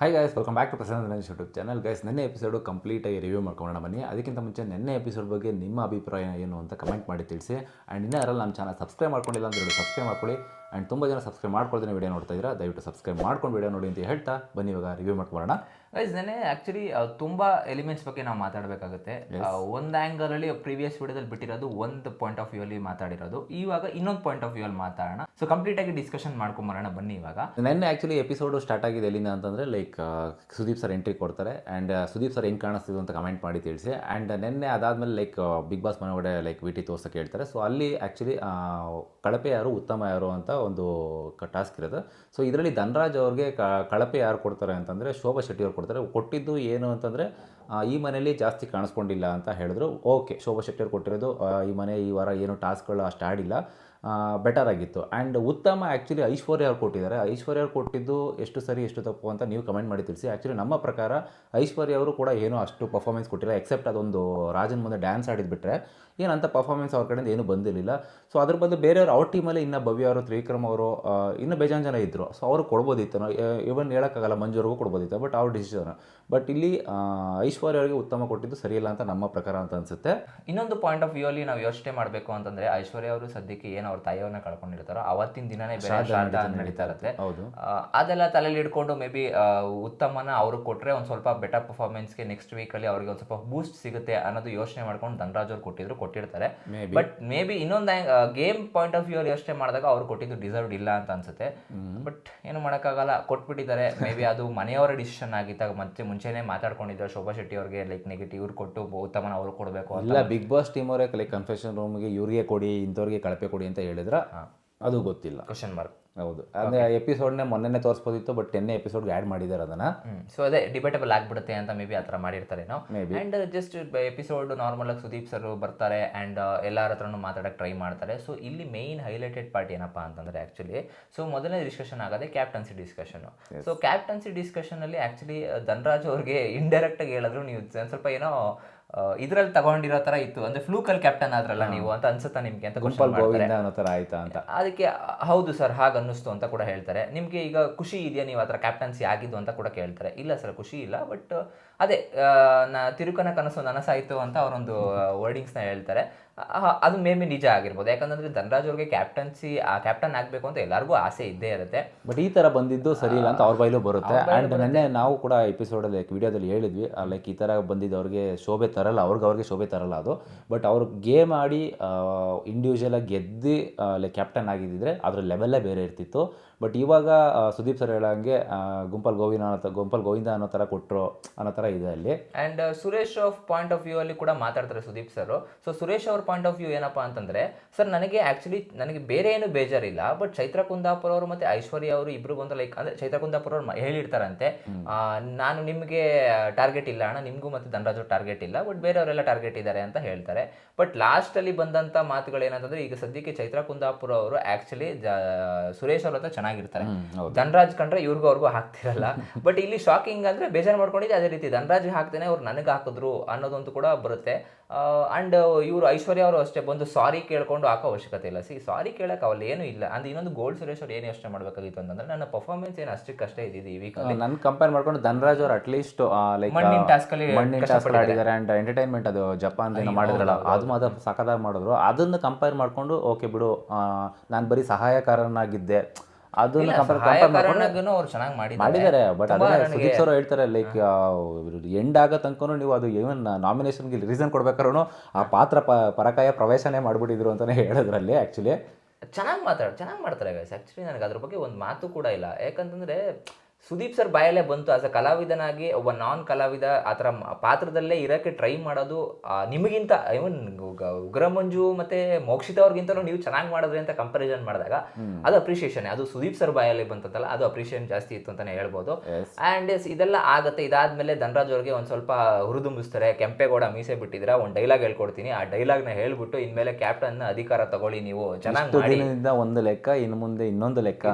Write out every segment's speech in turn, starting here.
Hi guys, welcome back to Prasanna Dinesh YouTube channel. Guys, ನೆನ್ನೆ episode ಕಂಪ್ಲೀಟಾಗಿ review ಮಾಡ್ಕೊಳ್ಳೋಣ ಬನ್ನಿ. ಅದಕ್ಕಿಂತ ಮುಂಚೆ ನೆನ್ನೆ ಎಪಿಸೋಡ್ ಬಗ್ಗೆ ನಿಮ್ಮ ಅಭಿಪ್ರಾಯ ಏನು ಅಂತ ಕಮೆಂಟ್ ಮಾಡಿ ತಿಳಿಸಿ. ಆ್ಯಂಡ್ ಇನ್ನೂ ಯಾರಲ್ಲಿ ನಮ್ಮ ಚಾನಲ್ ಸಬ್ಸ್ಕ್ರೈಬ್ ಮಾಡ್ಕೊಂಡಿಲ್ಲ ಅಂತ ಹೇಳಿ ಸಬ್ಸ್ಕ್ರೈಬ್ ಮಾಡ್ಕೊಳ್ಳಿ. ಆ್ಯಂಡ್ ತುಂಬ ಜನ ಸಬ್ಸ್ಕ್ರೈಬ್ ಮಾಡ್ಕೊಳ್ತೀನಿ ವಿಡಿಯೋ ನೋಡ್ತಾ ಇದ್ದೀರಾ, ದಯವಿಟ್ಟು ಸಬ್ಸ್ಕ್ರೈಬ್ ಮಾಡ್ಕೊಂಡು ವಿಡಿಯೋ ನೋಡಿ ಅಂತ ಹೇಳ್ತಾ ಬನ್ನಿ ಇವಾಗ ರಿವ್ಯೂ ಮಾಡ್ಕೊಳ್ಳೋಣ. ಗೈಸ್, ನೆನೆ ಆ್ಯಕ್ಚುಲಿ ತುಂಬ ಎಲಿಮೆಂಟ್ಸ್ ಬಗ್ಗೆ ನಾವು ಮಾತಾಡಬೇಕಾಗುತ್ತೆ. ಒಂದು ಆ್ಯಂಗಲಲ್ಲಿ ಪ್ರೀವಿಯಸ್ ವಿಡಿಯೋದಲ್ಲಿ ಬಿಟ್ಟಿರೋದು ಒಂದು ಪಾಯಿಂಟ್ ಆಫ್ ವ್ಯೂ ಅಲ್ಲಿ ಮಾತಾಡಿರೋದು, ಇವಾಗ ಇನ್ನೊಂದು ಪಾಯಿಂಟ್ ಆಫ್ ವ್ಯೂ ಅಲ್ಲಿ ಮಾತಾಡೋಣ. ಸೊ ಕಂಪ್ಲೀಟಾಗಿ ಡಿಸ್ಕಷನ್ ಮಾಡ್ಕೊಂಬರೋಣ ಬನ್ನಿ. ಇವಾಗ ನೆನ್ನೆ ಆ್ಯಕ್ಚುಲಿ ಎಪಿಸೋಡು ಸ್ಟಾರ್ಟ್ ಆಗಿದೆ ಎಲ್ಲಿಂದ ಅಂತಂದರೆ ಸುದೀಪ್ ಸರ್ ಎಂಟ್ರಿ ಕೊಡ್ತಾರೆ. ಆ್ಯಂಡ್ ಸುದೀಪ್ ಸರ್ ಹೆಂಗೆ ಕಾಣಿಸ್ತಿದ್ರು ಅಂತ ಕಮೆಂಟ್ ಮಾಡಿ ತಿಳಿಸಿ. ಆ್ಯಂಡ್ ನೆನ್ನೆ ಅದಾದಮೇಲೆ ಬಿಗ್ ಬಾಸ್ ಮನೆಗಡೆ ವಿಟಿ ತೋರ್ಸೋಕ್ಕೆ ಹೇಳ್ತಾರೆ. ಸೊ ಅಲ್ಲಿ ಆ್ಯಕ್ಚುಲಿ ಕಳಪೆ ಯಾರು ಉತ್ತಮ ಯಾರು ಅಂತ ಒಂದು ಟಾಸ್ಕ್ ಇರೋದು. ಸೊ ಇದರಲ್ಲಿ ಧನರಾಜ್ ಅವ್ರಿಗೆ ಕಳಪೆ ಯಾರು ಕೊಡ್ತಾರೆ ಅಂತಂದರೆ ಶೋಭಾ ಶೆಟ್ಟಿ ಅವ್ರು ಕೊಡ್ತಾರೆ. ಕೊಟ್ಟಿದ್ದು ಏನು ಅಂತಂದರೆ ಈ ಮನೆಯಲ್ಲಿ ಜಾಸ್ತಿ ಕಾಣಿಸ್ಕೊಂಡಿಲ್ಲ ಅಂತ ಹೇಳಿದ್ರು. ಓಕೆ, ಶೋಭಾ ಶೆಟ್ಟಿ ಅವ್ರು ಕೊಟ್ಟಿರೋದು ಈ ಮನೆ ಈ ವಾರ ಏನು ಟಾಸ್ಕ್ಗಳು ಅಷ್ಟು ಆಡಿಲ್ಲ, ಬೆಟರ್ ಆಗಿತ್ತು. ಆ್ಯಂಡ್ ಉತ್ತಮ ಆ್ಯಕ್ಚುಲಿ ಐಶ್ವರ್ಯ ಅವ್ರು ಕೊಟ್ಟಿದ್ದಾರೆ. ಐಶ್ವರ್ಯ ಅವ್ರು ಕೊಟ್ಟಿದ್ದು ಎಷ್ಟು ಸರಿ ಎಷ್ಟು ತಪ್ಪು ಅಂತ ನೀವು ಕಮೆಂಟ್ ಮಾಡಿ ತಿಳಿಸಿ. ಆ್ಯಕ್ಚುಲಿ ನಮ್ಮ ಪ್ರಕಾರ ಐಶ್ವರ್ಯ ಅವರು ಕೂಡ ಏನೂ ಅಷ್ಟು ಪರ್ಫಾರ್ಮೆನ್ಸ್ ಕೊಟ್ಟಿಲ್ಲ, ಎಕ್ಸೆಪ್ಟ್ ಅದೊಂದು ರಾಜನ್ ಮುಂದೆ ಡ್ಯಾನ್ಸ್ ಆಡಿದ್ಬಿಟ್ರೆ ಏನಂತ ಪರ್ಫಾರ್ಮೆನ್ಸ್ ಅವ್ರ ಕಡೆಯಿಂದ ಏನೂ ಬಂದಿರಲಿಲ್ಲ. ಸೊ ಅದ್ರ ಬದಲು ಬೇರೆಯವರು ಅವ್ರ ಟೀಮಲ್ಲಿ ಇನ್ನೂ ಭವ್ಯ ಅವರು, ತ್ರಿವಿಕ್ರಮ್ ಅವರು, ಇನ್ನೂ ಬೇಜಾನ್ ಜನ ಇದ್ದರು. ಸೊ ಅವರು ಕೊಡ್ಬೋದಿತ್ತು, ಇವನ್ ಹೇಳೋಕ್ಕಾಗಲ್ಲ, ಮಂಜುವರೆಗೂ ಕೊಡ್ಬೋದಿತ್ತು, ಬಟ್ ಅವ್ರ ಡಿಸಿಷನ್. ಬಟ್ ಇಲ್ಲಿ ಐಶ್ವರ್ಯ ಅವರಿಗೆ ಉತ್ತಮ ಕೊಟ್ಟಿದ್ದು ಸರಿಯಿಲ್ಲ ಅಂತ ನಮ್ಮ ಪ್ರಕಾರ ಅಂತ ಅನಿಸುತ್ತೆ. ಇನ್ನೊಂದು ಪಾಯಿಂಟ್ ಆಫ್ ವ್ಯೂ ಅಲ್ಲಿ ನಾವು ಯೋಚನೆ ಮಾಡಬೇಕು ಅಂತಂದ್ರೆ, ಐಶ್ವರ್ಯ ಅವರು ಸದ್ಯಕ್ಕೆ ಏನು ಅವ್ರ ತಾಯಿಯವ್ರನ್ನ ಕಳ್ಕೊಂಡಿರ್ತಾರೋ ಅವತ್ತಿನ ದಿನನೇ ಶ್ರಾದ್ದ ನಡೀತಾ ಇರುತ್ತೆ. ಅದೆಲ್ಲ ತಲೆಯಲ್ಲಿ ಇಟ್ಕೊಂಡು ಮೇ ಬಿ ಉತ್ತಮನ ಅವ್ರಿಗೆ ಕೊಟ್ಟರೆ ಒಂದು ಸ್ವಲ್ಪ ಬೆಟರ್ ಪರ್ಫಾರ್ಮೆನ್ಸ್ಗೆ ನೆಕ್ಸ್ಟ್ ವೀಕಲ್ಲಿ ಅವ್ರಿಗೆ ಒಂದು ಸ್ವಲ್ಪ ಬೂಸ್ಟ್ ಸಿಗುತ್ತೆ ಅನ್ನೋದು ಯೋಚನೆ ಮಾಡ್ಕೊಂಡು ಧನರಾಜ್ ಅವ್ರು ಕೊಟ್ಟಿರ್ತಾರೆ. ಬಟ್ ಮೇ ಬಿ ಇನ್ನೊಂದು ಗೇಮ್ ಪಾಯಿಂಟ್ ಆಫ್ ವ್ಯೂ ಅಲ್ಲಿ ಯೋಚನೆ ಮಾಡಿದಾಗ ಅವ್ರು ಕೊಟ್ಟಿದ್ದು ಡಿಸರ್ವ್ಡ್ ಇಲ್ಲ ಅಂತ ಅನ್ಸುತ್ತೆ. ಬಟ್ ಏನು ಮಾಡೋಕ್ಕಾಗಲ್ಲ, ಕೊಟ್ಬಿಟ್ಟಿದ್ದಾರೆ. ಮೇ ಬಿ ಅದು ಮನೆಯವರ ಡಿಸಿಷನ್ ಆಗಿದ್ದಾಗ ಮತ್ತೆ ಮುಂಚೆನೇ ಮಾತಾಡ್ಕೊಂಡಿದ್ದಾರೆ ಶೋಭಾ ಶೆಟ್ಟಿ ಅವ್ರಿಗೆ ನೆಗೆಟಿವ್ ಇವ್ರು ಕೊಟ್ಟು ಉತ್ತಮನ ಅವ್ರು ಕೊಡಬೇಕು ಇಲ್ಲ. ಬಿಗ್ ಬಾಸ್ ಟೀಮ್ ಅವರೇ ಕನ್ಫೆಷನ್ ರೂಮ್ಗೆ ಇವ್ರಿಗೆ ಕೊಡಿ, ಇಂಥವ್ರಿಗೆ ಕಳಪೆ ಕೊಡಿ ಅಂತ ಹೇಳಿದ್ರೆ ಅದು ಗೊತ್ತಿಲ್ಲ, ಕ್ವಶನ್ ಮಾರ್ಕ್. ಹೌದು, ಅಂದರೆ ಎಪಿಸೋಡ್ನೇ ಮೊನ್ನೆ ತೋರಿಸ್ಬೋದಿತ್ತು, ಬಟ್ 10ನೇ ಎಪಿಸೋಡ್ಗೆ ಆ್ಯಡ್ ಮಾಡಿದ್ದಾರೆ ಅದನ್ನು. ಸೊ ಅದೇ ಡಿಬೇಟಬಲ್ ಆಗ್ಬಿಡುತ್ತೆ ಅಂತ ಮೇ ಬಿ ಆ ಥರ ಮಾಡಿರ್ತಾರೇನೋ. ಆ್ಯಂಡ್ ಜಸ್ಟ್ ಎಪಿಸೋಡ್ ನಾರ್ಮಲಾಗಿ ಸುದೀಪ್ ಸರ್ ಬರ್ತಾರೆ ಆ್ಯಂಡ್ ಎಲ್ಲರ ಹತ್ರನೂ ಮಾತಾಡೋಕ್ಕೆ ಟ್ರೈ ಮಾಡ್ತಾರೆ. ಸೊ ಇಲ್ಲಿ ಮೇಯ್ನ್ ಹೈಲೈಟೆಡ್ ಪಾರ್ಟ್ ಏನಪ್ಪ ಅಂತಂದರೆ ಆ್ಯಕ್ಚುಲಿ ಮೊದಲನೇ ಡಿಸ್ಕಷನ್ ಆಗೋದೇ ಕ್ಯಾಪ್ಟನ್ಸಿ ಡಿಸ್ಕಷನು. ಸೊ ಕ್ಯಾಪ್ಟನ್ಸಿ ಡಿಸ್ಕಷನಲ್ಲಿ ಆ್ಯಕ್ಚುಲಿ ಧನರಾಜ್ ಅವ್ರಿಗೆ ಇಂಡೈರೆಕ್ಟಾಗಿ ಹೇಳಿದ್ರು, ನೀವು ಸ್ವಲ್ಪ ಏನೋ ಇದ್ರಲ್ಲಿ ತಗೊಂಡಿರೋ ಥರ ಇತ್ತು, ಅಂದರೆ ಫ್ಲೂಕಲ್ ಕ್ಯಾಪ್ಟನ್ ಆದ್ರಲ್ಲ ನೀವು ಅಂತ ಅನ್ಸುತ್ತಾ ನಿಮಗೆ ಅಂತ ಅದಕ್ಕೆ ಹೌದು ಸರ್ ಹಾಗೆ ಅನ್ನಿಸ್ತು ಅಂತ ಕೂಡ ಹೇಳ್ತಾರೆ. ನಿಮಗೆ ಈಗ ಖುಷಿ ಇದೆಯಾ ನೀವು ಆ ಥರ ಕ್ಯಾಪ್ಟನ್ಸಿ ಆಗಿದ್ದು ಅಂತ ಕೂಡ ಕೇಳ್ತಾರೆ. ಇಲ್ಲ ಸರ್ ಖುಷಿ ಇಲ್ಲ, ಬಟ್ ಅದೇ ತಿರುಕನ ಕನಸು ನನಸಾಯಿತು ಅಂತ ಅವರೊಂದು ವರ್ಡಿಂಗ್ಸ್ನ ಹೇಳ್ತಾರೆ. ಅದು ಮೇ ಬಿ ನಿಜ ಆಗಿರ್ಬೋದು, ಯಾಕಂದ್ರೆ ಧನರಾಜ್ ಅವ್ರಿಗೆ ಕ್ಯಾಪ್ಟನ್ ಆಗಬೇಕು ಅಂತ ಎಲ್ಲರಿಗೂ ಆಸೆ ಇದ್ದೇ ಇರುತ್ತೆ. ಬಟ್ ಈ ಥರ ಬಂದಿದ್ದು ಸರಿ ಇಲ್ಲ ಅಂತ ಅವ್ರ ಬೈಲೂ ಬರುತ್ತೆ. ಆ್ಯಂಡ್ ನೆನ್ನೆ ನಾವು ಕೂಡ ಎಪಿಸೋಡಲ್ಲಿ ವಿಡಿಯೋದಲ್ಲಿ ಹೇಳಿದ್ವಿ, ಈ ಥರ ಬಂದಿದ್ದು ಶೋಭೆ ತರಲ್ಲ, ಅವ್ರಿಗೆ ಶೋಭೆ ತರಲ್ಲ ಅದು. ಬಟ್ ಅವ್ರು ಗೇಮ್ ಆಡಿ ಇಂಡಿವಿಜುವಲಾಗಿ ಗೆದ್ದು ಕ್ಯಾಪ್ಟನ್ ಆಗಿದ್ದಿದ್ರೆ ಅದ್ರ ಲೆವೆಲ್ಲೇ ಬೇರೆ ಇರ್ತಿತ್ತು. ಬಟ್ ಇವಾಗ ಸುದೀಪ್ ಸರ್ ಹೇಳೋಂಗೆ ಗುಂಪಲ್ ಗೋವಿಂದ ಅನ್ನೋ ಥರ ಕೊಟ್ಟರು ಅನ್ನೋ ಥರ ಇದೆ ಅಲ್ಲಿ. And Suresh point of view ಅಲ್ಲಿ ಕೂಡ ಮಾತಾಡ್ತಾರೆ ಸುದೀಪ್ ಸರ್. ಸೊ ಸುರೇಶ್ ಅವ್ರ ಪಾಯಿಂಟ್ ಆಫ್ ವ್ಯೂ ಏನಪ್ಪ ಅಂತಂದರೆ, ಸರ್ ನನಗೆ ಬೇರೆ ಏನು ಬೇಜಾರಿಲ್ಲ, ಬಟ್ ಚೈತ್ರ ಕುಂದಾಪುರ ಅವರು ಮತ್ತು ಐಶ್ವರ್ಯ ಅವರು ಇಬ್ರಿಗೊಂದು ಅಂದರೆ ಚೈತ್ರ ಕುಂದಾಪುರ ಅವ್ರು ಹೇಳಿರ್ತಾರಂತೆ, ನಾನು ನಿಮಗೆ ಟಾರ್ಗೆಟ್ ಇಲ್ಲ ಅಣ್ಣ, ನಿಮಗೂ ಮತ್ತು ಧನರಾಜ್ ಅವ್ರ ಟಾರ್ಗೆಟ್ ಇಲ್ಲ, ಬಟ್ ಬೇರೆಯವರೆಲ್ಲ ಟಾರ್ಗೆಟ್ ಇದ್ದಾರೆ ಅಂತ ಹೇಳ್ತಾರೆ. ಬಟ್ ಲಾಸ್ಟಲ್ಲಿ ಬಂದಂಥ ಮಾತುಗಳು ಏನಂತಂದರೆ, ಈಗ ಸದ್ಯಕ್ಕೆ ಚೈತ್ರ ಕುಂದಾಪುರ ಅವರು ಆ್ಯಕ್ಚುಲಿ ಸುರೇಶ್ ಅವ್ರ ಹತ್ರ ಚೆನ್ನಾಗಿರ್ತಾರೆ, ಧನರಾಜ್ ಕಂಡ್ರೆ ಅವ್ರಿಗೂ ಹಾಕ್ತಿರಲ್ಲ. ಬಟ್ ಇಲ್ಲಿ ಶಾಕಿಂಗ್ ಅಂದರೆ ಬೇಜಾರು ಮಾಡ್ಕೊಂಡಿದ್ದೆ ಅದೇ ರೀತಿ ಧನರಾಜ್ ಹಾಕ್ತೇನೆ ಅವ್ರು ನನಗೆ ಹಾಕಿದ್ರು ಅನ್ನೋದಂತೂ ಕೂಡ ಬರುತ್ತೆ. ಆ್ಯಂಡ್ ಇವರು ಐಶ್ವರ್ಯ ಅವರು ಅಷ್ಟೇ ಬಂದು ಸಾರಿ ಕೇಳ್ಕೊಂಡು ಹಾಕೋ ಅವಶ್ಯಕತೆ ಇಲ್ಲ. ಸಾರಿ ಕೇಳಕ್ಕೆ ಅವಲ್ಲಿ ಏನೂ ಇಲ್ಲ. ಅಂದ್ರೆ ಇನ್ನೊಂದು ಗೋಲ್ಡ್ ಸುರೇಶ್ ಅವ್ರು ಏನು ಯೋಚನೆ ಮಾಡಬೇಕಾಗಿತ್ತು ಅಂತಂದ್ರೆ, ನನ್ನ ಪರ್ಫಾರ್ಮೆನ್ಸ್ ಏನು ಅಷ್ಟೇ ಇದ್ದಿದ್ದು ಈ ವೀಕಲ್ಲಿ ನನ್ನ ಕಂಪೇರ್ ಮಾಡ್ಕೊಂಡು ಧನರಾಜ್ ಅವರು ಅಟ್ಲೀಸ್ಟ್ ಮಣ್ಣಿನ ಟಾಸ್ಕಲ್ಲಿ ಆಡಿದ್ದಾರೆ. ಆ್ಯಂಡ್ ಎಂಟರ್ಟೈನ್ಮೆಂಟ್ ಅದು ಜಪಾನ್ ಮಾಡಿದ್ರಲ್ಲ, ಅದು ಮಾತ್ರ ಸಖತ್ತಾಗಿ ಮಾಡಿದ್ರು. ಅದನ್ನು ಕಂಪೇರ್ ಮಾಡಿಕೊಂಡು ಓಕೆ ಬಿಡು, ನಾನು ಬರೀ ಸಹಾಯಕಾರನಾಗಿದ್ದೆ ಅದನ್ನ ಚೆನ್ನಾಗಿ ಮಾಡಿದ್ದಾರೆ. ಬಟ್ ಅದೇ ಸುದೀಪ್ ಸರ್ ಹೇಳ್ತಾರೆ, ಎಂಡ್ ಆಗೋ ತನಕ ನೀವು ಅದು ಇವನ್ ನಾಮಿನೇಷನ್ಗೆ ರೀಸನ್ ಕೊಡ್ಬೇಕಾದ್ರೂ ಆ ಪಾತ್ರ ಪರಕಾಯ ಪ್ರವೇಶನೇ ಮಾಡ್ಬಿಟ್ಟಿದ್ರು ಅಂತಾನೆ ಹೇಳೋದ್ರಲ್ಲಿ ಆ್ಯಕ್ಚುಲಿ ಚೆನ್ನಾಗಿ ಮಾಡ್ತಾರೆ ಗೈಸ್. ಆ್ಯಕ್ಚುಲಿ ನನಗೆ ಅದ್ರ ಬಗ್ಗೆ ಒಂದು ಮಾತು ಕೂಡ ಇಲ್ಲ, ಯಾಕಂತಂದರೆ ಸುದೀಪ್ ಸರ್ ಬಾಯಲ್ಲೇ ಬಂತು. ಆಸ್ ಅ ಕಲಾವಿದನಾಗಿ ಒಬ್ಬ ನಾನ್ ಕಲಾವಿದ ಆ ಥರ ಪಾತ್ರದಲ್ಲೇ ಇರೋಕ್ಕೆ ಟ್ರೈ ಮಾಡೋದು ನಿಮಗಿಂತ ಇವನ್ ಉಗ್ರ ಮಂಜು ಮತ್ತು ಮೋಕ್ಷಿತ ಅವ್ರಿಗಿಂತಲೂ ನೀವು ಚೆನ್ನಾಗಿ ಮಾಡಿದ್ರಿ ಅಂತ ಕಂಪ್ಯಾರಿಸನ್ ಮಾಡಿದಾಗ ಅದು ಅಪ್ರಿಷಿಯೇಷನ್. ಅದು ಸುದೀಪ್ ಸರ್ ಬಾಯಲ್ಲೇ ಬಂತಲ್ಲ, ಅದು ಅಪ್ರಿಷಿಯೇಷನ್ ಜಾಸ್ತಿ ಇತ್ತು ಅಂತಲೇ ಹೇಳ್ಬೋದು. ಆ್ಯಂಡ್ ಇದೆಲ್ಲ ಆಗುತ್ತೆ. ಇದಾದಮೇಲೆ ಧನರಾಜ್ ಅವ್ರಿಗೆ ಒಂದು ಸ್ವಲ್ಪ ಹುರಿದುಂಬಿಸ್ತಾರೆ. ಕೆಂಪೇಗೌಡ ಮೀಸೆ ಬಿಟ್ಟಿದ್ದೀರಾ, ಒಂದು ಡೈಲಾಗ್ ಹೇಳ್ಕೊಡ್ತೀನಿ, ಆ ಡೈಲಾಗ್ನ ಹೇಳ್ಬಿಟ್ಟು ಇನ್ಮೇಲೆ ಕ್ಯಾಪ್ಟನ್ ಅಧಿಕಾರ ತಗೊಳ್ಳಿ ನೀವು, ಚೆನ್ನಾಗಿ ಮಾಡಿ ಒಂದು ಲೆಕ್ಕ, ಇನ್ನು ಮುಂದೆ ಇನ್ನೊಂದು ಲೆಕ್ಕ,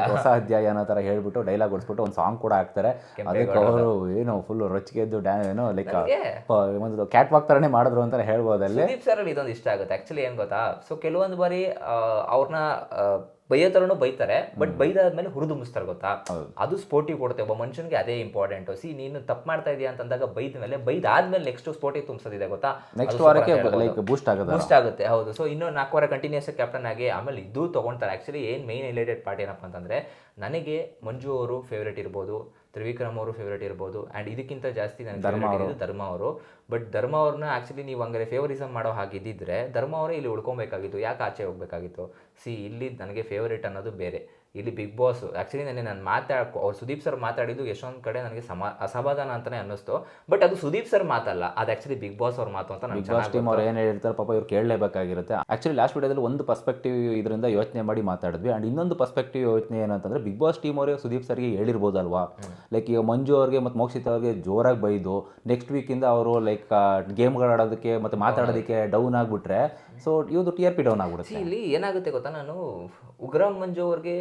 ಹೊಸ ಅಧ್ಯಾಯ ಅನ್ನೋ ಥರ ಹೇಳ್ಬಿಟ್ಟು ಡೈಲಾಗ್ ಹೊಡ್ಸ್ಬಿಟ್ಟು ಒಂದು ಸಾಂಗ್ ಕೂಡ ಹಾಕ್ತಾರೆ. ಅದಕ್ಕೆ ಅವರು ಏನೋ ಫುಲ್ ರೊಚ್ಚಿಗೆದ್ದು ಏನೋ ಒಂದು ಕ್ಯಾಟ್ ವಾಕ್ ಥರನೇ ಮಾಡಿದ್ರು ಅಂತ ಹೇಳ್ಬೋದು. ಅಲ್ಲಿ ಸುದೀಪ್ ಸರ್ ಅಲ್ಲಿ ಇದೊಂದು ಇಷ್ಟ ಆಗುತ್ತೆ ಆ್ಯಕ್ಚುಲಿ. ಏನು ಗೊತ್ತಾ, ಸೊ ಕೆಲವೊಂದು ಬಾರಿ ಅವ್ರನ್ನ ಬೈಯೋ ಥರನೂ ಬೈತಾರೆ, ಬಟ್ ಬೈದಾದ್ಮೇಲೆ ಹುರಿದುಂಬಿಸ್ತಾರೆ ಗೊತ್ತಾ, ಅದು ಸ್ಪೋರ್ಟಿವ್ ಕೊಡುತ್ತೆ ಒಬ್ಬ ಮನುಷ್ಯನಿಗೆ. ಅದೇ ಇಂಪಾರ್ಟೆಂಟ್. ನೀನು ತಪ್ಪು ಮಾಡ್ತಾ ಇದೀಯ ಅಂತಂದಾಗ ಬೈದಾದ್ಮೇಲೆ ನೆಕ್ಸ್ಟ್ ಸ್ಪೋರ್ಟಿವ್ ತುಂಬಿಸೋದಿದೆ ಗೊತ್ತಾ, ನೆಕ್ಸ್ಟ್ ವಾರಕ್ಕೆ ಲೈಕ್ ಬೂಸ್ಟ್ ಆಗುತ್ತೆ. ಹೌದು. ಸೊ ಇನ್ನು 4 ವಾರ ಕಂಟಿನ್ಯೂಸ್ ಕ್ಯಾಪ್ಟನ್ ಆಗಿ ಆಮೇಲೆ ಇದು ತಗೊಂತಾರೆ. ಆಕ್ಚುಲಿ ಏನು ಮೈನ್ ಹೈಲೈಟೆಡ್ ಪಾರ್ಟ್ ಏನಪ್ಪ ಅಂತಂದ್ರೆ, ನನಗೆ ಮಂಜು ಅವರು ಫೇವ್ರೇಟ್ ಇರ್ಬೋದು, ತ್ರಿವಿಕ್ರಮ್ ಅವರು ಫೇವ್ರೇಟ್ ಇರ್ಬೋದು, ಆ್ಯಂಡ್ ಇದಕ್ಕಿಂತ ಜಾಸ್ತಿ ನನಗೆ ಧರ್ಮ ಅವರು. ಬಟ್ ಧರ್ಮ ಅವ್ರನ್ನ ಆ್ಯಕ್ಚುಲಿ ನೀವು ಹಂಗಾರೆ ಫೇವರಿಸಮ್ ಮಾಡೋ ಹಾಗಿದ್ದಿದ್ರೆ ಧರ್ಮ ಅವರೇ ಇಲ್ಲಿ ಉಳ್ಕೊಬೇಕಾಗಿತ್ತು, ಯಾಕೆ ಆಚೆ ಹೋಗ್ಬೇಕಾಗಿತ್ತು? ಇಲ್ಲಿ ನನಗೆ ಫೇವರೇಟ್ ಅನ್ನೋದು ಬೇರೆ. ಇಲ್ಲಿ ಬಿಗ್ ಬಾಸ್ ಆ್ಯಕ್ಚುಲಿ ನಾನು ಅವ್ರು ಸುದೀಪ್ ಸರ್ ಮಾತಾಡಿದ್ದು ಎಷ್ಟೊಂದು ಕಡೆ ನನಗೆ ಅಸಮಾಧಾನ ಅಂತಲೇ ಅನ್ನಿಸ್ತು. ಬಟ್ ಅದು ಸುದೀಪ್ ಸರ್ ಮಾತಲ್ಲ, ಅದು ಆ್ಯಕ್ಚುಲಿ ಬಿಗ್ ಬಾಸ್ ಅವ್ರ ಮಾತು ಅಂತ ಬಿಗ್ ಬಾಸ್ ಟೀಮ್ ಅವ್ರು ಏನು ಹೇಳ್ತಾರೆ ಪಾಪ ಇವ್ರು ಕೇಳಲೇಬೇಕಾಗಿರುತ್ತೆ. ಆ್ಯಕ್ಚುಲಿ ಲಾಸ್ಟ್ ವಿಡಿಯೋದಲ್ಲಿ ಒಂದು ಪರ್ಸ್ಪೆಕ್ಟಿವ್ ಇದರಿಂದ ಯೋಚನೆ ಮಾಡಿ ಮಾತಾಡಿದ್ವಿ. ಆ್ಯಂಡ್ ಇನ್ನೊಂದು ಪರ್ಸ್ಪೆಕ್ಟಿವ್ ಯೋಚನೆ ಏನಂತಂದರೆ, ಬಿಗ್ ಬಾಸ್ ಟೀಮ್ ಅವರೇ ಸುದೀಪ್ ಸರ್ಗೆ ಹೇಳಿರ್ಬೋದಲ್ವಾ, ಲೈಕ್ ಈಗ ಮಂಜು ಅವ್ರಿಗೆ ಮತ್ತು ಮೋಕ್ಷಿತ್ ಅವ್ರಿಗೆ ಜೋರಾಗಿ ಬೈದು ನೆಕ್ಸ್ಟ್ ವೀಕಿಂದ ಅವರು ಲೈಕ್ ಗೇಮ್ಗಳು ಆಡೋದಕ್ಕೆ ಮತ್ತು ಮಾತಾಡೋದಕ್ಕೆ ಡೌನ್ ಆಗಿಬಿಟ್ರೆ, ಸೊ ಇವ್ದು TRP ಡೌನ್ ಆಗ್ಬಿಡುತ್ತೆ. ಇಲ್ಲಿ ಏನಾಗುತ್ತೆ ಗೊತ್ತಾ, ನಾನು ಉಗ್ರಂ ಮಂಜು ಅವ್ರಿಗೆ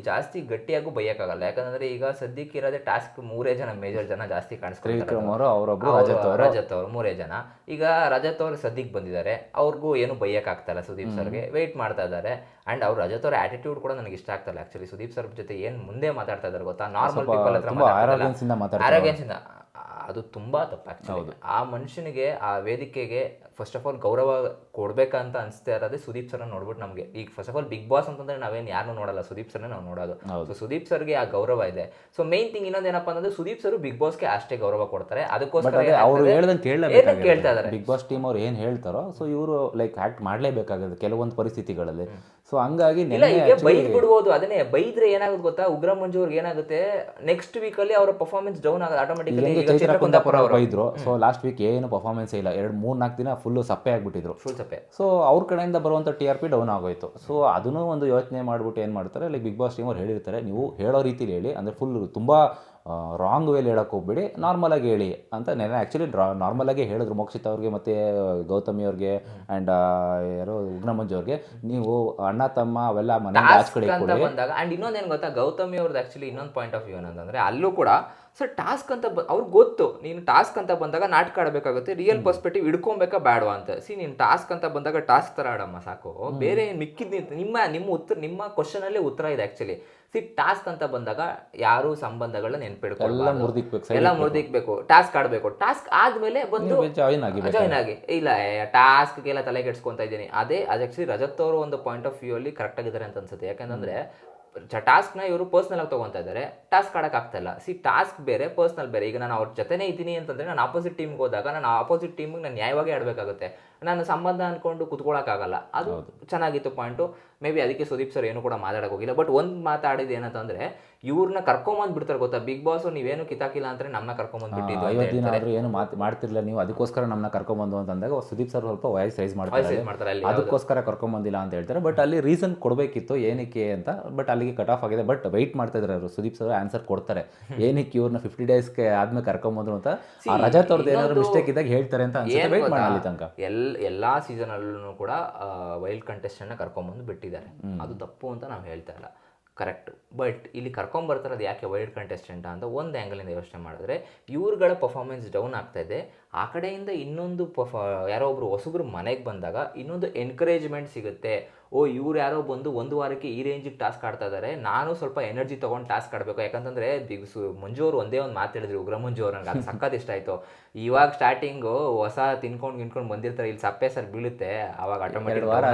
ಜಾಸ್ತಿ ಗಟ್ಟಿಯಾಗೂ ಬೈಯಕ್ಕಾಗಲ್ಲ. ಯಾಕಂದ್ರೆ ಈಗ ಸದ್ಯಕ್ಕೆ ಇರೋದೇ ಟಾಸ್ಕ್ 3 ಜನ ಮೇಜರ್ ಜನ ಜಾಸ್ತಿ ಕಾಣಿಸ್ತಾರೆ. ರಜತ್ ಅವರು 3 ಜನ. ಈಗ ರಜತ್ ಅವ್ರು ಸದ್ಯಕ್ಕೆ ಬಂದಿದ್ದಾರೆ, ಅವ್ರಿಗೂ ಏನು ಬೈಯಕ್ಕಾಗ್ತಲ್ಲ ಸುದೀಪ್ ಸರ್ಗೆ, ವೆಯ್ಟ್ ಮಾಡ್ತಾ ಇದ್ದಾರೆ. ಅಂಡ್ ಅವ್ರು ರಜತ್ ಅವ್ರ ಆಟಿಟ್ಯೂಡ್ ಕೂಡ ನನಗೆ ಇಷ್ಟ ಆಗ್ತಲ್ಲ. ಆಕ್ಚುಲಿ ಸುದೀಪ್ ಸರ್ ಜೊತೆ ಏನು ಮುಂದೆ ಮಾತಾಡ್ತಾ ಇದ್ದಾರೆ ಗೊತ್ತಾ, ನಾರ್ಮಲ್ ಪೀಪಲ್ ಹತ್ರ ಆರೋಗ್ಯನ್ಸಿಂದ ಅದು ತುಂಬಾ ತಪ್ಪು. ಆಕ್ಚುಲಿ ಆ ಮನುಷ್ಯನಿಗೆ ಆ ವೇದಿಕೆಗೆ ಫಸ್ಟ್ ಆಫ್ ಆಲ್ ಗೌರವ ಕೊಡ್ಬೇಕಂತ ಅನಿಸ್ತಾ ಇರೋದೇ ಸುದೀಪ್ ಸರ್ನ ನೋಡ್ಬಿಟ್ಟು ನಮಗೆ. ಈಗ first of all Bigg Boss ಅಂತಂದ್ರೆ ನಾವೇನು ಯಾರನ್ನೂ ನೋಡಲ್ಲ, ಸುದೀಪ್ ಸರ್ನೇ ನಾವು ನೋಡೋದು. ಸೊ ಸುದೀಪ್ ಸರ್ಗೆ ಆ ಗೌರವ ಇದೆ. ಸೊ ಮೇನ್ ಥಿಂಗ್ ಇನ್ನೊಂದೇನಪ್ಪ ಅಂತಂದ್ರೆ, ಸುದೀಪ್ ಸರ್ ಬಿಗ್ ಬಾಸ್ಗೆ ಅಷ್ಟೇ ಗೌರವ ಕೊಡ್ತಾರೆ. ಅದಕ್ಕೋಸ್ಕರ ಅವ್ರು ಹೇಳ್ದಂಗೆ ಕೇಳ್ತಾ ಇದ್ದಾರೆ. ಬಿಗ್ ಬಾಸ್ ಟೀಮ್ ಅವ್ರು ಏನು ಹೇಳ್ತಾರೋ ಸೊ ಇವರು ಲೈಕ್ ಆಕ್ಟ್ ಮಾಡಲೇಬೇಕಾಗುತ್ತೆ ಕೆಲವೊಂದು ಪರಿಸ್ಥಿತಿಗಳಲ್ಲಿ. ಸೊ ಹಂಗಾಗಿ ಬೈದ್ ಬಿಡ್ಬೋದು. ಅದನ್ನೇ ಬೈದ್ರೆ ಏನಾಗುತ್ತೆ ಗೊತ್ತಾ, ಉಗ್ರ ಮಂಜು ಅವ್ರಿಗೆ ಏನಾಗುತ್ತೆ, ನೆಕ್ಸ್ಟ್ ವೀಕ್ ಅಲ್ಲಿ ಅವರ ಪರ್ಫಾರ್ಮೆನ್ಸ್ ಡೌನ್ ಆಗುತ್ತೆ ಆಟೋಮೆಟಿಕಲಿ. ಚೈತ್ರ ಕುಂದಾಪುರ ಅವರು ಬೈದ್ರು, ಸೊ ಲಾಸ್ಟ್ ವೀಕ್ ಏನು ಪರ್ಫಾರ್ಮೆನ್ಸ್ ಇಲ್ಲ, 2-3-4 ದಿನ ಫುಲ್ ಸಪ್ಪೆ ಆಗ್ಬಿಟ್ಟಿದ್ರು, ಫುಲ್ ಸಪ್ಪೆ. ಸೊ ಅವ್ರ ಕಡೆಯಿಂದ ಬರುವಂಥ TRP ಡೌನ್ ಆಗೋಯ್ತು. ಸೊ ಅದನ್ನು ಒಂದು ಯೋಚನೆ ಮಾಡ್ಬಿಟ್ಟು ಏನು ಮಾಡ್ತಾರೆ, ಲೈಕ್ ಬಿಗ್ ಬಾಸ್ ಟೀಮ್ ಅವ್ರು ಹೇಳಿರ್ತಾರೆ, ನೀವು ಹೇಳೋ ರೀತಿಲಿ ಹೇಳಿ, ಅಂದರೆ ಫುಲ್ ತುಂಬ ರಾಂಗ್ ವೇಲಿ ಹೇಳೋಕೆ ಹೋಗ್ಬಿಡಿ, ನಾರ್ಮಲಾಗಿ ಹೇಳಿ ಅಂತ. ನೆನೆ ಆ್ಯಕ್ಚುಲಿ ನಾರ್ಮಲಾಗೆ ಹೇಳಿದ್ರು ಮೋಕ್ಷಿತ್ ಅವ್ರಿಗೆ ಮತ್ತು ಗೌತಮಿ ಅವ್ರಿಗೆ ಆ್ಯಂಡ್ ಯಾರೋ ಉಗ್ರಮಂಜು ಅವ್ರಿಗೆ, ನೀವು ಅಣ್ಣ ತಮ್ಮ ಅವೆಲ್ಲ ಮನೆ ಆಚೆ ಕಡೆ ಬಂದಾಗ. ಆ್ಯಂಡ್ ಇನ್ನೊಂದೇನು ಗೊತ್ತಾ, ಗೌತಮಿ ಅವ್ರದ್ದು ಆ್ಯಕ್ಚುಲಿ ಇನ್ನೊಂದು ಪಾಯಿಂಟ್ ಆಫ್ ವ್ಯೂ ಏನಂತಂದರೆ, ಅಲ್ಲೂ ಕೂಡ ಸರ್ ಟಾಸ್ಕ್ ಅಂತ ಅವ್ರಿಗೆ ಗೊತ್ತು, ನೀನು ಟಾಸ್ಕ್ ಅಂತ ಬಂದಾಗ ನಾಟಕ ಆಡಬೇಕಾಗುತ್ತೆ, ರಿಯಲ್ ಪರ್ಸ್ಪೆಕ್ಟಿವ್ ಇಡ್ಕೊಬೇಕಾ ಬೇಡವಾ ಅಂತ. ನೀನು ಟಾಸ್ಕ್ ಅಂತ ಬಂದಾಗ ಟಾಸ್ಕ್ ಥರ ಆಡಮ್ಮ ಸಾಕು, ಬೇರೆ ಮಿಕ್ಕಿದ್ದು ನಿಮ್ಮ ಕ್ವಶನಲ್ಲೇ ಉತ್ತರ ಇದೆ ಆ್ಯಕ್ಚುಲಿ. ಟಾಸ್ಕ್ ಅಂತ ಬಂದಾಗ ಯಾರು ಸಂಬಂಧಗಳನ್ನ ನೆನ್ಪಿಡ್ಕೊಳ್ಳ, ಎಲ್ಲ ಮುರಿದಿಕ್ಬೇಕು, ಟಾಸ್ಕ್ ಆಡಬೇಕು. ಟಾಸ್ಕ್ ಆದ್ಮೇಲೆ ಬಂದು ಜಾಯಿನ್ ಆಗಿ ಇಲ್ಲ ಟಾಸ್ಕ್ಗೆಲ್ಲ ತಲೆ ಕೆಡ್ಸ್ಕೊಂತ ಇದ್ದೀನಿ. ಅದು ಆಕ್ಚುಲಿ ರಜತ್ ಅವರು ಒಂದು ಪಾಯಿಂಟ್ ಆಫ್ ವ್ಯೂ ಅಲ್ಲಿ ಕರೆಕ್ಟ್ ಆಗಿದ್ದಾರೆ ಅಂತ ಅನ್ಸುತ್ತೆ. ಯಾಕಂದ್ರೆ ಟಾಸ್ಕ್ನ ಇವರು ಪರ್ಸ್ನಲ್ ಆಗಿ ತೊಗೊತಾ ಇದ್ದಾರೆ, ಟಾಸ್ಕ್ ಆಡೋಕ್ಕಾಗ್ತಾಯಿಲ್ಲ. ಟಾಸ್ಕ್ ಬೇರೆ, ಪರ್ಸ್ನಲ್ ಬೇರೆ. ಈಗ ನಾನು ಅವ್ರ ಜೊತೆನೇ ಇದ್ದೀನಿ ಅಂತಂದರೆ, ನಾನು ಆಪೋಸಿಟ್ ಟೀಮ್ಗೆ ಹೋದಾಗ ನಾನು ಆಪೋಸಿಟ್ ಟೀಮಿಗೆ ನಾನು ನ್ಯಾಯವಾಗಿ ಆಡಬೇಕಾಗುತ್ತೆ. ನಾನು ಸಂಬಂಧ ಅಂದ್ಕೊಂಡು ಕುತ್ಕೊಳ್ಳೋಕ್ಕಾಗಲ್ಲ. ಅದು ಚೆನ್ನಾಗಿತ್ತು ಪಾಯಿಂಟು. ಮೇ ಬಿ ಅದಕ್ಕೆ ಸುದೀಪ್ ಸರ್ ಏನು ಕೂಡ ಮಾತಾಡೋಕೆ ಹೋಗಿಲ್ಲ. ಬಟ್ ಒಂದು ಮಾತಾಡಿದ್ದು ಏನಂತಂದರೆ, ಇವ್ರನ್ನ ಕರ್ಕೊಂಬಂದು ಬಿಡ್ತಾರೆ ಗೊತ್ತಾ ಬಿಗ್ ಬಾಸ್, ನೀವೇನು ಕಿತ್ತಾಕಿಲ್ಲ ಅಂದರೆ ನಮ್ಮನ್ನ ಕರ್ಕೊಂಬಂದು ಬಿಟ್ಟಿದ್ದು, 50 ದಿನ ಆದರೂ ಏನು ಮಾಡ್ತಿರ್ಲಿಲ್ಲ ನೀವು, ಅದಕ್ಕೋಸ್ಕರ ನಮ್ಮನ್ನ ಕರ್ಕೊಂಬಂದು ಅಂತಂದಾಗ ಸುದೀಪ್ ಸರ್ ಸ್ವಲ್ಪ ವಾಯ್ಸ್ ರೈಸ್ ಮಾಡ್ತಾರೆ, ಅದಕ್ಕೋಸ್ಕರ ಕರ್ಕೊಂಬಂದಿಲ್ಲ ಅಂತ ಹೇಳ್ತಾರೆ. ಬಟ್ ಅಲ್ಲಿ ರೀಸನ್ ಕೊಡಬೇಕಿತ್ತು ಏನಕ್ಕೆ ಅಂತ, ಬಟ್ ಅಲ್ಲಿಗೆ ಕಟ್ ಆಫ್ ಆಗಿದೆ. ಬಟ್ ವೆಯ್ಟ್ ಮಾಡ್ತಾ ಇದ್ದಾರೆ ಅವರು, ಸುದೀಪ್ ಸರ್ ಆನ್ಸರ್ ಕೊಡ್ತಾರೆ ಏನಕ್ಕೆ ಇವ್ರನ್ನ 50 ಡೇಸ್ಗೆ ಆದ್ಮೇಲೆ ಕರ್ಕೊಂಬಂದ್ರು ಅಂತ. ರಜತ್ ಅವ್ರದ್ದು ಏನಾದ್ರು ಮಿಸ್ಟೇಕ್ ಇದ್ದಾಗ ಹೇಳ್ತಾರೆ ಅಂತ ಅನ್ಸುತ್ತೆ. ವೆಯ್ಟ್ ಮಾಡಲಿ ತನಕ ಎಲ್ಲಾ ಸೀಸನಲ್ಲೂ ಕೂಡ ವೈಲ್ಡ್ ಕಂಟೆಸ್ಟೆಂಟ್ನ ಕರ್ಕೊಂಬಂದು ಬಿಟ್ಟಿದ್ದಾರೆ. ಅದು ತಪ್ಪು ಅಂತ ನಾವು ಹೇಳ್ತಾ ಇಲ್ಲ, ಕರೆಕ್ಟ್. ಬಟ್ ಇಲ್ಲಿ ಕರ್ಕೊಂಬರ್ತಾರದು ಯಾಕೆ ವೈಲ್ಡ್ ಕಂಟೆಸ್ಟೆಂಟ್ ಅಂತ ಒಂದು ಆ್ಯಂಗಲಿಂದ ಯೋಚನೆ ಮಾಡಿದ್ರೆ, ಇವ್ರುಗಳ ಪರ್ಫಾರ್ಮೆನ್ಸ್ ಡೌನ್ ಆಗ್ತಾ ಇದೆ. ಆ ಕಡೆಯಿಂದ ಇನ್ನೊಂದು ಯಾರೋ ಒಬ್ರು ಹೊಸಬ್ರು ಮನೆಗೆ ಬಂದಾಗ ಇನ್ನೊಂದು ಎನ್ಕರೇಜ್ಮೆಂಟ್ ಸಿಗುತ್ತೆ. ಇವ್ರು ಯಾರೋ ಬಂದು 1 ವಾರಕ್ಕೆ ಈ ರೇಂಜಿಗೆ ಟಾಸ್ಕ್ ಆಡ್ತಾ ಇದ್ದಾರೆ, ನಾನು ಸ್ವಲ್ಪ ಎನರ್ಜಿ ತೊಗೊಂಡು ಟಾಸ್ಕ್ ಆಡಬೇಕು. ಯಾಕಂತಂದರೆ ಮಂಜು ಅವರು ಒಂದೇ ಒಂದು ಮಾತು ಹೇಳಿದ್ರು, ಉಗ್ರ ಮಂಜು ಅವ್ರು, ನನಗೆ ಅದು ಸಕ್ಕತ್ ಇಷ್ಟ ಆಯಿತು. ಇವಾಗ ಸ್ಟಾರ್ಟಿಂಗು ಹೊಸ ತಿನ್ಕೊಂಡು ಬಂದಿರ್ತಾರೆ, ಇಲ್ಲಿ ಸಪ್ಪೆ ಸರ್ ಬೀಳುತ್ತೆ, ಅವಾಗ ಆಟೋಮೆಟಿಕ್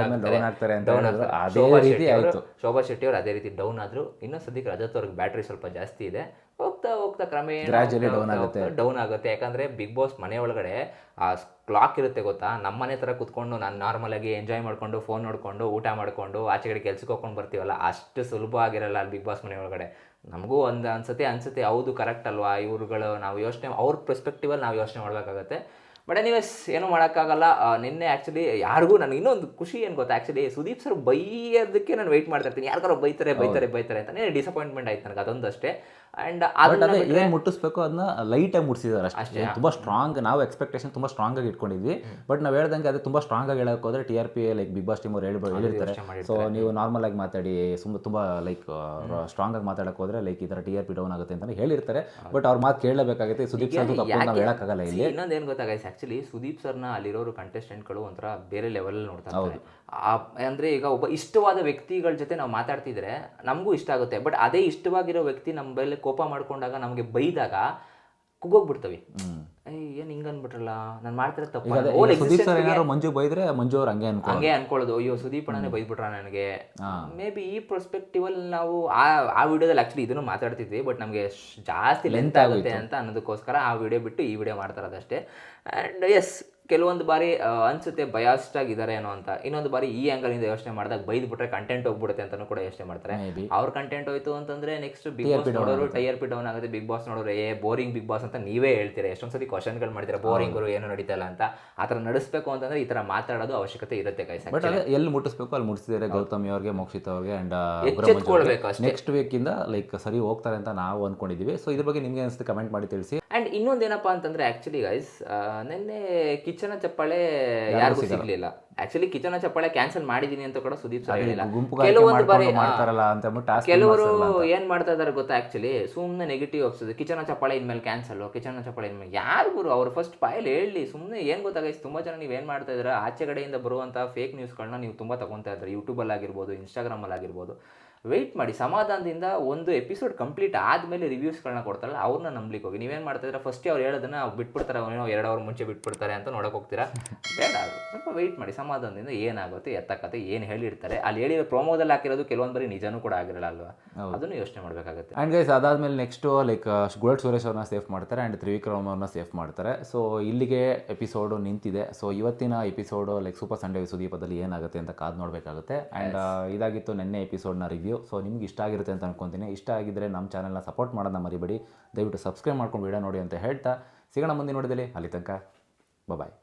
ಡೌನ್ ಆಗ್ತಾರೆ. ಶೋಭಾ ಶೆಟ್ಟಿ ಅವರು ಅದೇ ರೀತಿ ಡೌನ್ ಆದರು. ಇನ್ನೂ ಸದ್ಯಕ್ಕೆ ರಜತ್ ಅವ್ರಿಗೆ ಬ್ಯಾಟ್ರಿ ಸ್ವಲ್ಪ ಜಾಸ್ತಿ ಇದೆ. ಹೋಗ್ತಾ ಕ್ರಮೇಣ ಡೌನ್ ಆಗುತ್ತೆ. ಯಾಕಂದರೆ ಬಿಗ್ ಬಾಸ್ ಮನೆ ಒಳಗಡೆ ಆ ಕ್ಲಾಕ್ ಇರುತ್ತೆ ಗೊತ್ತಾ, ನಮ್ಮ ಮನೆ ಥರ ಕುತ್ಕೊಂಡು ನಾನು ನಾರ್ಮಲಾಗಿ ಎಂಜಾಯ್ ಮಾಡಿಕೊಂಡು ಫೋನ್ ನೋಡಿಕೊಂಡು ಊಟ ಮಾಡಿಕೊಂಡು ಆಚೆ ಕಡೆ ಕೆಲ್ಸಕ್ಕೆ ಹೋಗ್ಕೊಂಡು ಬರ್ತೀವಲ್ಲ, ಅಷ್ಟು ಸುಲಭ ಆಗಿರಲ್ಲ ಅಲ್ಲಿ ಬಿಗ್ ಬಾಸ್ ಮನೆ ಒಳಗಡೆ. ನಮಗೂ ಒಂದು ಅನ್ಸುತ್ತೆ ಹೌದು ಕರೆಕ್ಟ್ ಅಲ್ವಾ, ಇವ್ರುಗಳು ನಾವು ಯೋಚನೆ ಅವ್ರ ಪರ್ಸ್ಪೆಕ್ಟಿವಲ್ಲಿ ನಾವು ಯೋಚನೆ ಮಾಡಬೇಕಾಗತ್ತೆ. ಬಟ್ ಎನಿವೇಸ್ ಏನೂ ಮಾಡೋಕ್ಕಾಗಲ್ಲ. ನಿನ್ನೆ ಆ್ಯಕ್ಚುಲಿ ಯಾರಿಗೂ ನನಗೆ ಇನ್ನೊಂದು ಖುಷಿ ಏನು ಗೊತ್ತಾ, ಆ್ಯಕ್ಚುಲಿ ಸುದೀಪ್ ಸರ್ ಬೈಯೋದಕ್ಕೆ ನಾನು ವೆಯ್ಟ್ ಮಾಡ್ತಾ ಇರ್ತೀನಿ, ಯಾರಿಗಾರು ಬೈತಾರೆ ಅಂತ. ಡಿಸಪಾಯಿಂಟ್ಮೆಂಟ್ ಆಯ್ತು ನನಗೆ ಅದೊಂದು ಅಷ್ಟೇ. ಆ್ಯಂಡ್ ಅದನ್ನ ಏನು ಮುಟ್ಟಿಸ್ಬೇಕು ಅದನ್ನ ಲೈಟಾಗಿ ಮುಟ್ಟಿಸಿದ್ದಾರೆ ಅಷ್ಟೇ. ತುಂಬ ಸ್ಟ್ರಾಂಗ್, ನಾವು ಎಕ್ಸ್ಪೆಕ್ಟೇಷನ್ ತುಂಬ ಸ್ಟ್ರಾಂಗ್ ಆಗಿ ಇಟ್ಕೊಂಡಿದ್ವಿ. ಬಟ್ ನಾವು ಹೇಳ್ದಂಗೆ ಅದು ತುಂಬ ಸ್ಟ್ರಾಂಗ್ ಆಗಿ ಹೇಳೋಕೆ ಹೋದರೆ TRP like Bigg Boss team ಅವ್ರು ಹೇಳಿರ್ತಾರೆ. ಸೊ ನೀವು ನಾರ್ಮಲ್ ಆಗಿ ಮಾತಾಡಿ ತುಂಬ ಲೈಕ್ ಸ್ಟ್ರಾಂಗ್ ಆಗಿ ಮಾತಾಡೋಕೆ ಹೋದರೆ ಲೈಕ್ ಈ ಥರ TRP ಡೌನ್ ಆಗುತ್ತೆ ಅಂತ ಹೇಳಿರ್ತಾರೆ. ಬಟ್ ಅವ್ರ ಮಾತು ಕೇಳಲೇಬೇಕಾಗುತ್ತೆ. ಸುದೀಪ್ ಸರ್ ತಪ್ಪು ನಾವು ಹೇಳೋಕ್ಕಾಗಲ್ಲ ಇಲ್ಲಿ. ಇನ್ನೊಂದು ಏನು ಗೊತ್ತಾಗೈತೆ ಆ್ಯಕ್ಚುಲಿ ಸುದೀಪ್ ಸರ್ನ ಅಲ್ಲಿರೋರು ಕಂಟೆಸ್ಟೆಂಟ್ಗಳು ಒಂಥರ ಬೇರೆ ಲೆವೆಲಲ್ಲಿ ನೋಡ್ತಾ ಇರ್ತಾರೆ. ಅಂದರೆ ಈಗ ಒಬ್ಬ ಇಷ್ಟವಾದ ವ್ಯಕ್ತಿಗಳ ಜೊತೆ ನಾವು ಮಾತಾಡ್ತಿದ್ರೆ ನಮಗೂ ಇಷ್ಟ ಆಗುತ್ತೆ. ಬಟ್ ಅದೇ ಇಷ್ಟವಾಗಿರೋ ವ್ಯಕ್ತಿ ನಮ್ಮ ಮೇಲೆ ಕೋಪ ಮಾಡ್ಕೊಂಡಾಗ ನಮಗೆ ಬೈದಾಗ ಕುಗೋಗ್ಬಿಡ್ತವೆ. ಏನು ಹಿಂಗೆ ಅಂದ್ಬಿಟ್ರಲ್ಲ, ನಾನು ಮಾಡ್ತಿರೋ ತಪ್ಪು. ಸುದೀಪ್ ಸರ್ ಏನಾದ್ರು ಮಂಜು ಬೈದ್ರೆ ಮಂಜು ಅವ್ರು ಹಂಗೆ ಅನ್ಕೊಳ್ಳೋದು, ಅಯ್ಯೋ ಸುದೀಪ್ ಅಣ್ಣನೇ ಬೈದ್ಬಿಟ್ರ ನನಗೆ. ಮೇ ಬಿ ಈ ಪರ್ಸ್ಪೆಕ್ಟಿವಲ್ಲಿ ನಾವು ಆ ವಿಡಿಯೋದಲ್ಲಿ ಆ್ಯಕ್ಚುಲಿ ಇದನ್ನು ಮಾತಾಡ್ತಿದ್ವಿ, ಬಟ್ ನಮಗೆ ಜಾಸ್ತಿ ಲೆಂತ್ ಆಗುತ್ತೆ ಅಂತ ಅನ್ನೋದಕ್ಕೋಸ್ಕರ ಆ ವಿಡಿಯೋ ಬಿಟ್ಟು ಈ ವಿಡಿಯೋ ಮಾಡ್ತಾರದಷ್ಟೇ. ಆ್ಯಂಡ್ ಎಸ್, ಕೆಲವೊಂದು ಬಾರಿ ಅನ್ಸುತ್ತೆ ಬಯಾಸ್ಡ್ ಆಗಿದ್ದಾರೆ ಏನೋ ಅಂತ. ಇನ್ನೊಂದು ಬಾರಿ ಈ ಆ್ಯಂಗಲಿಂದ ಯೋಚನೆ ಮಾಡಿದಾಗ ಬೈದ್ಬಿಟ್ರೆ ಕಂಟೆಂಟ್ ಹೋಗ್ಬಿಡುತ್ತೆ ಅಂತಲೂ ಕೂಡ ಯೋಚನೆ ಮಾಡ್ತಾರೆ. ಅವ್ರ ಕಂಟೆಂಟ್ ಹೋಯ್ತು ಅಂತಂದ್ರೆ ನೆಕ್ಸ್ಟ್ ಬಿಗ್ ಬಾಸ್ ನೋಡೋರು ಟೈರ್ ಪಿ ಡೌನ್ ಆಗುತ್ತೆ. ಬಿಗ್ ಬಾಸ್ ನೋಡೋರು ಬೋರಿಂಗ್ ಬಿಗ್ ಬಾಸ್ ಅಂತ ನೀವೇ ಹೇಳ್ತೀರಾ. ಎಷ್ಟೊಂದು ಸತಿ ಕ್ವಶನ್ಗಳು ಮಾಡ್ತೀರಾ, ಬೋರಿಂಗರು ಏನು ನಡೀತಲ್ಲ ಅಂತ. ಆ ಥರ ನಡೆಸಬೇಕು ಅಂತಂದ್ರೆ ಈ ಥರ ಮಾತಾಡೋದು ಅವಶ್ಯಕತೆ ಇರುತ್ತೆ ಗೈಸ್. ಬಟ್ ಎಲ್ಲಿ ಮುಟ್ಟಿಸ್ಬೇಕು ಅಲ್ಲಿ ಮುಟ್ಟಿಸಿದ್ದಾರೆ ಗೌತಮಿ ಅವ್ರಿಗೆ, ಮೋಕ್ಷಿತ್ ಅವ್ರಿಗೆ ಆ್ಯಂಡ್ ಎಚ್ಚೆತ್ಕೊಳ್ಬೇಕು ಅಷ್ಟೇ. ನೆಕ್ಸ್ಟ್ ವೀಕಿಂದ ಲೈಕ್ ಸರಿ ಹೋಗ್ತಾರೆ ಅಂತ ನಾವು ಅಂದ್ಕೊಂಡಿದ್ದೀವಿ. ಸೊ ಇದ್ರ ಬಗ್ಗೆ ನಿಮಗೆ ಅನಿಸುತ್ತೆ ಕಮೆಂಟ್ ಮಾಡಿ ತಿಳಿಸಿ. ಆ್ಯಂಡ್ ಇನ್ನೊಂದೇನಪ್ಪ ಅಂತಂದ್ರೆ ಆ್ಯಕ್ಚುಲಿ ಗೈಸ್, ನಿನ್ನೆ ಕಿಚ್ಚನ ಚಪ್ಪಾಳೆ ಯಾರಿಗೂ ಸಿಗ್ಲಿಲ್ಲ. ಆ್ಯಕ್ಚುಲಿ ಕಿಚ್ಚನ ಚಪ್ಪಾಳೆ ಕ್ಯಾನ್ಸಲ್ ಮಾಡಿದೀನಿ ಅಂತ ಕೂಡ ಸುದೀಪ್ ಸರ್ ಹೇಳಿಲ್ಲ. ಕೆಲವೊಂದು ಬಾರಿ ಕೆಲವರು ಏನ್ ಮಾಡ್ತಾ ಇದಾರೆ ಗೊತ್ತಾ, ಆ್ಯಕ್ಚುಲಿ ಸುಮ್ಮನೆ ನೆಗೆಟಿವ್ ಅಪ್ಸೋದು. ಕಿಚ್ಚನ ಚಪ್ಪಾಳೆ ಇನ್ಮೇಲೆ ಕ್ಯಾನ್ಸಲ್, ಕಿಚ್ಚನ ಚಪ್ಪಾಳೆ ಇನ್ಮೇಲೆ ಯಾರು ಗುರು ಅವ್ರು ಫಸ್ಟ್ ಫೈಲ್ ಹೇಳಿ. ಸುಮ್ಮನೆ ಏನು ಗೊತ್ತಾಗೈಸ್, ತುಂಬ ಜನ ನೀವು ಏನು ಮಾಡ್ತಾ ಇದ್ದೀರಾ, ಆಚೆ ಕಡೆಯಿಂದ ಬರುವಂಥ ಫೇಕ್ ನ್ಯೂಸ್ಗಳನ್ನ ನೀವು ತುಂಬ ತಗೊತಾ ಇದ್ದಾರೆ. ಯೂಟ್ಯೂಬಲ್ಲಿ ಆಗಿರ್ಬೋದು, ಇನ್ಸ್ಟಾಗ್ರಾಮಲ್ಲಿ ಆಗಿರ್ಬೋದು. ವೆಯ್ಟ್ ಮಾಡಿ, ಸಮಾಧಾನದಿಂದ ಒಂದು ಎಪಿಸೋಡ್ ಕಂಪ್ಲೀಟ್ ಆದಮೇಲೆ ರಿವ್ಯೂಸ್ಗಳನ್ನ ಕೊಡ್ತಾರಲ್ಲ ಅವ್ರನ್ನ ನಂಬಲಿಕ್ಕೆ ಹೋಗಿ. ನೀವೇನು ಮಾಡ್ತಾಯಿದ್ರೆ ಫಸ್ಟೇ ಅವ್ರು ಹೇಳೋದನ್ನ ಬಿಟ್ಬಿಡ್ತಾರೆ, ಅವನೇನೋ 2 ಅವರ್ ಮುಂಚೆ ಬಿಟ್ಬಿಡ್ತಾರೆ ಅಂತ ನೋಡೋಕೆ ಹೋಗ್ತೀರಾ. ಬೇಡ, ಸ್ವಲ್ಪ ವೆಯ್ಟ್ ಮಾಡಿ, ಸಮಾಧಾನದಿಂದ ಏನಾಗುತ್ತೆ ಎತ್ತಕತೆ ಏನು ಹೇಳಿರ್ತಾರೆ. ಅಲ್ಲಿ ಹೇಳಿರೋ ಪ್ರೋಮೋದಲ್ಲಿ ಹಾಕಿರೋದು ಕೆಲವೊಂದು ಬರೀ ನಿಜನೂ ಕೂಡ ಆಗಿರಲ್ಲ ಅಲ್ವಾ, ಅದನ್ನು ಯೋಚನೆ ಮಾಡಬೇಕಾಗುತ್ತೆ. ಆ್ಯಂಡ್ ಗೈಸ್ ಅದಾದಮೇಲೆ ನೆಕ್ಸ್ಟು ಲೈಕ್ ಗುಳಟ್ ಸುರೇಶ್ ಅವ್ರನ್ನ ಸೇಫ್ ಮಾಡ್ತಾರೆ ಆ್ಯಂಡ್ ತ್ರಿವಿಕ್ರಮ್ ಅವ್ರನ್ನ ಸೇಫ್ ಮಾಡ್ತಾರೆ. ಸೊ ಇಲ್ಲಿಗೆ ಎಪಿಸೋಡು ನಿಂತಿದೆ. ಸೊ ಇವತ್ತಿನ ಎಪಿಸೋಡು ಲೈಕ್ ಸೂಪರ್ ಸಂಡೇ ಸುದೀಪದಲ್ಲಿ ಏನಾಗುತ್ತೆ ಅಂತ ಕಾದು ನೋಡಬೇಕಾಗುತ್ತೆ. ಆ್ಯಂಡ್ ಇದಾಗಿತ್ತು ನೆನ್ನೆ ಎಪಿಸೋಡ್ನ ರಿವ್ಯೂ. ಸೊ ನಿಮ್ಗೆ ಇಷ್ಟ ಆಗಿರುತ್ತೆ ಅಂತ ಅನ್ಕೊತೀನಿ. ಇಷ್ಟ ಆಗಿದ್ದರೆ ನಮ್ಮ ಚಾನಲ್ನ ಸಪೋರ್ಟ್ ಮಾಡೋದನ್ನ ಮರಿಬೇಡಿ. ದಯವಿಟ್ಟು ಸಬ್ಸ್ಕ್ರೈಬ್ ಮಾಡ್ಕೊಂಡು ವಿಡಿಯೋ ನೋಡಿ ಅಂತ ಹೇಳ್ತಾ ಸಿಗೋಣ ಮುಂದಿನ ನೋಡಿದಲ್ಲಿ. ಅಲ್ಲಿ ತನಕ ಬಾಯ್.